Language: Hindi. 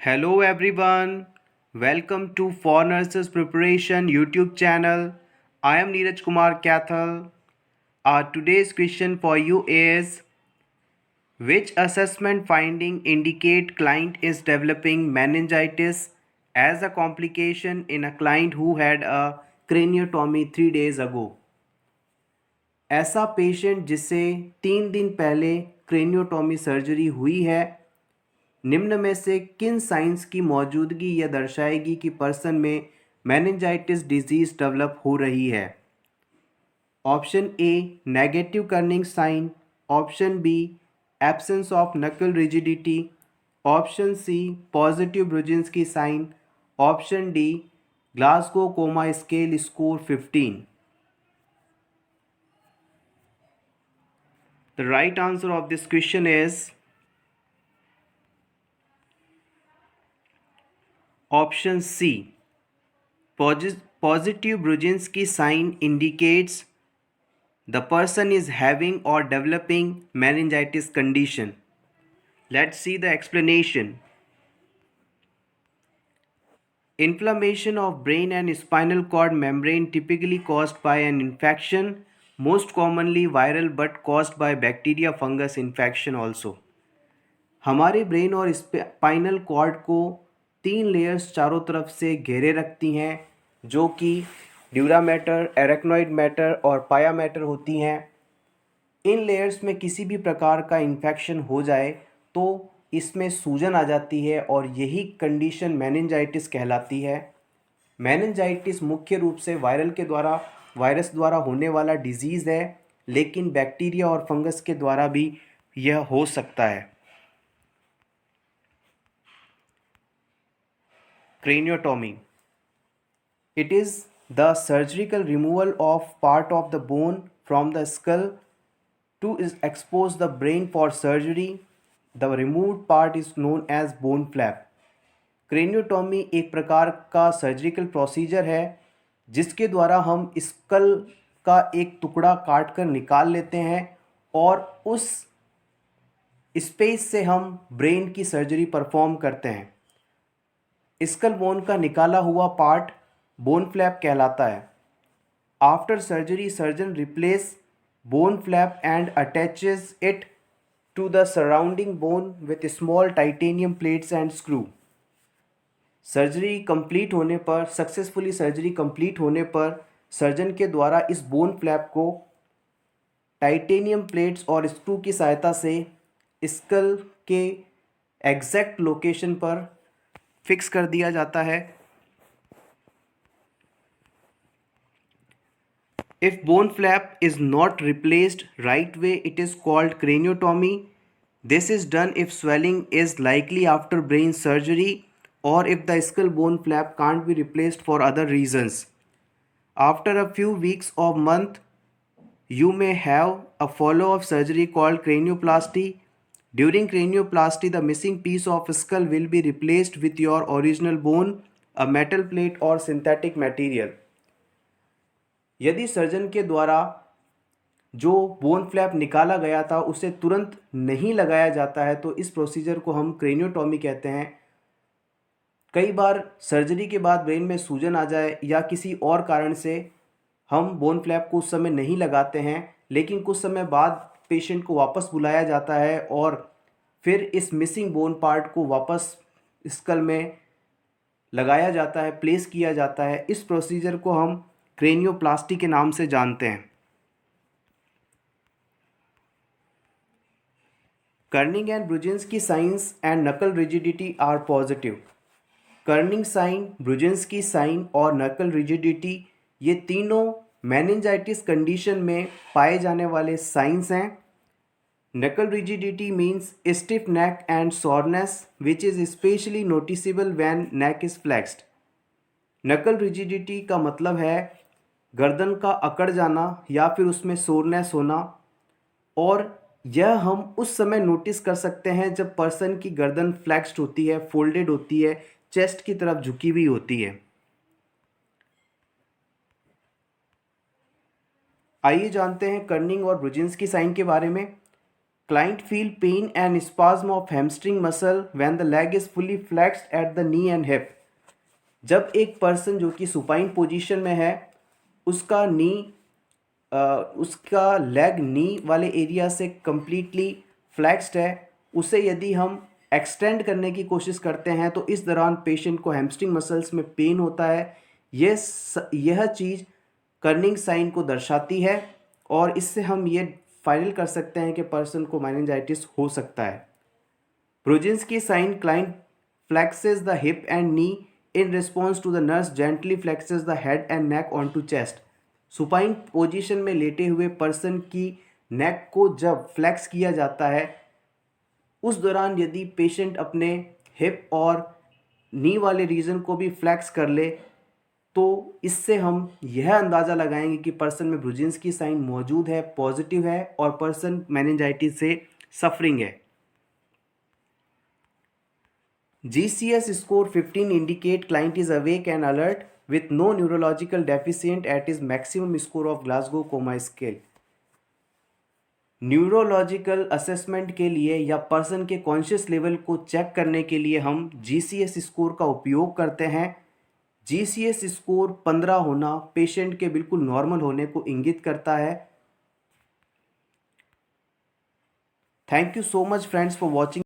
Hello everyone, welcome to For Nurses Preparation YouTube channel. I am Neeraj Kumar Kathal. Our today's question for you is: which assessment finding indicate client is developing meningitis as a complication in a client who had a craniotomy 3 days ago? ऐसा पेशेंट जिसे 3 दिन पहले क्रेनियोटॉमी सर्जरी हुई है, निम्न में से किन साइंस की मौजूदगी यह दर्शाएगी कि पर्सन में मेनिंजाइटिस डिजीज डेवलप हो रही है? Option A negative Kernig sign, option B absence of nuchal rigidity, option C positive Brudzinski sign, option D Glasgow coma scale score 15. The right answer of this question is option C. Positive Brudzinski sign indicates the person is having or developing meningitis condition. Let's see the explanation. Inflammation of brain and spinal cord membrane typically caused by an infection, most commonly viral but caused by bacteria fungus infection also. हमारे ब्रेन और स्पाइनल कॉर्ड को 3 लेयर्स चारों तरफ से घेरे रखती हैं, जो कि ड्यूरा मैटर, एरेक्नोइड मैटर और पाया मैटर होती हैं. इन लेयर्स में किसी भी प्रकार का इन्फेक्शन हो जाए तो इसमें सूजन आ जाती है और यही कंडीशन मेनिंजाइटिस कहलाती है. मेनिंजाइटिस मुख्य रूप से वायरस द्वारा होने वाला डिजीज़ है, लेकिन बैक्टीरिया और फंगस के द्वारा भी यह हो सकता है. Craniotomy. It is the surgical removal of part of the bone from the skull to expose the brain for surgery. The removed part is known as bone flap. क्रेनियोटॉमी एक प्रकार का सर्जिकल प्रोसीजर है जिसके द्वारा हम स्कल का एक टुकड़ा काट कर निकाल लेते हैं और उस स्पेस से हम ब्रेन की सर्जरी परफॉर्म करते हैं. स्कल बोन का निकाला हुआ पार्ट बोन फ्लैप कहलाता है. After surgery surgeon replace bone flap and attaches it to the surrounding bone with small titanium plates and screw. Successfully surgery complete होने पर सर्जन के द्वारा इस बोन फ्लैप को टाइटेनियम प्लेट्स और स्क्रू की सहायता से स्कल के एग्जैक्ट लोकेशन पर फिक्स कर दिया जाता है. If bone flap is not replaced right way, it is called craniotomy. This is done if swelling is likely after brain surgery or if the skull bone flap can't be replaced for other reasons. After a few weeks or month, you may have a follow-up surgery called cranioplasty. During cranioplasty, the missing piece of skull will be replaced with your original bone, a metal plate or synthetic material. यदि सर्जन के द्वारा जो बोन फ्लैप निकाला गया था उसे तुरंत नहीं लगाया जाता है तो इस प्रोसीजर को हम क्रेनियोटॉमी कहते हैं. कई बार सर्जरी के बाद ब्रेन में सूजन आ जाए या किसी और कारण से हम बोन फ्लैप को उस समय नहीं लगाते हैं, लेकिन कुछ समय बाद पेशेंट को वापस बुलाया जाता है और फिर इस मिसिंग बोन पार्ट को वापस स्कल में लगाया जाता है, प्लेस किया जाता है. इस प्रोसीजर को हम क्रेनियोप्लास्टी के नाम से जानते हैं. Kernig and Brudzinski signs and nuchal rigidity are positive. Kernig sign, Brudzinski sign और नकल रिजिडिटी ये तीनों मेनिंजाइटिस कंडीशन में पाए जाने वाले साइंस हैं. नकल rigidity means stiff neck and soreness which is specially noticeable when neck is flexed. नकल रिजिडिटी का मतलब है गर्दन का अकड़ जाना या फिर उसमें सोरनेस होना, और यह हम उस समय नोटिस कर सकते हैं जब पर्सन की गर्दन फ्लेक्स्ड होती है, फोल्डेड होती है, चेस्ट की तरफ झुकी हुई होती है. आइए जानते हैं कर्निंग और ब्रुजिन्स्की साइन के बारे में. Client feel pain and spasm of hamstring muscle when the leg is fully flexed at the knee and hip. जब एक पर्सन जो कि सुपाइन पोजीशन में है उसका नी उसका लेग नी वाले एरिया से कम्प्लीटली फ्लैक्स्ड है, उसे यदि हम एक्सटेंड करने की कोशिश करते हैं तो इस दौरान पेशेंट को हैमस्ट्रिंग मसल्स में पेन होता है। यह चीज़ कर्निंग साइन को दर्शाती है और इससे हम ये फाइनल कर सकते हैं कि पर्सन को मेनिंजाइटिस हो सकता है। Brudzinski sign, client flexes the hip and knee in response to the nurse gently flexes the head and neck onto chest. Supine position में लेटे हुए पर्सन की नेक को जब फ्लेक्स किया जाता है उस दौरान यदि पेशेंट अपने हिप और नी वाले रीजन को भी फ्लेक्स कर ले तो इससे हम यह अंदाज़ा लगाएंगे कि पर्सन में ब्रुजिन्स्की साइन मौजूद है, पॉजिटिव है और पर्सन मेनिंजाइटिस से सफरिंग है। GCS score 15 indicate client is awake and alert with no neurological deficient at his maximum score of Glasgow Coma Scale. Neurological assessment के लिए या पर्सन के कॉन्शियस लेवल को चेक करने के लिए हम GCS स्कोर का उपयोग करते हैं। GCS स्कोर 15 होना पेशेंट के बिल्कुल नॉर्मल होने को इंगित करता है। Thank you so much friends for watching.